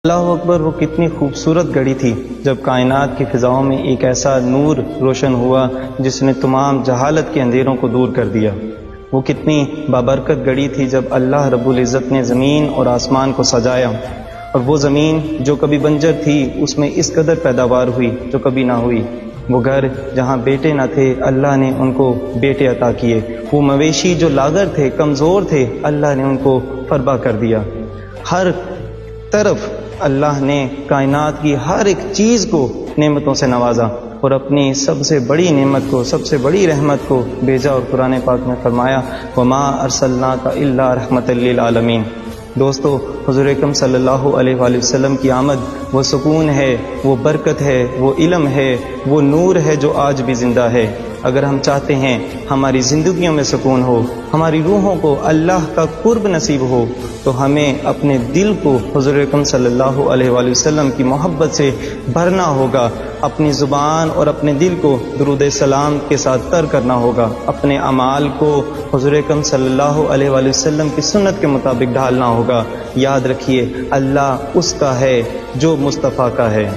اللہ اکبر، وہ کتنی خوبصورت گھڑی تھی جب کائنات کی فضاؤں میں ایک ایسا نور روشن ہوا جس نے تمام جہالت کے اندھیروں کو دور کر دیا۔ وہ کتنی بابرکت گھڑی تھی جب اللہ رب العزت نے زمین اور آسمان کو سجایا، اور وہ زمین جو کبھی بنجر تھی اس میں اس قدر پیداوار ہوئی جو کبھی نہ ہوئی۔ وہ گھر جہاں بیٹے نہ تھے، اللہ نے ان کو بیٹے عطا کیے۔ وہ مویشی جو لاغر تھے، کمزور تھے، اللہ نے ان کو فربا کر دیا۔ ہر طرف اللہ نے کائنات کی ہر ایک چیز کو نعمتوں سے نوازا اور اپنی سب سے بڑی نعمت کو، سب سے بڑی رحمت کو بھیجا، اور قرآن پاک میں فرمایا وَمَا أَرْسَلْنَاكَ إِلَّا رَحْمَةً لِّلْعَالَمِينَ۔ دوستو، حضور اکرم صلی اللہ علیہ وآلہ وسلم کی آمد وہ سکون ہے، وہ برکت ہے، وہ علم ہے، وہ نور ہے جو آج بھی زندہ ہے۔ اگر ہم چاہتے ہیں ہماری زندگیوں میں سکون ہو، ہماری روحوں کو اللہ کا قرب نصیب ہو، تو ہمیں اپنے دل کو حضور اکرم صلی اللہ علیہ وآلہ وسلم کی محبت سے بھرنا ہوگا، اپنی زبان اور اپنے دل کو درود سلام کے ساتھ تر کرنا ہوگا، اپنے اعمال کو حضور اکرم صلی اللہ علیہ وآلہ وسلم کی سنت کے مطابق ڈھالنا ہوگا۔ یاد رکھیے، اللہ اس کا ہے جو مصطفیٰ کا ہے۔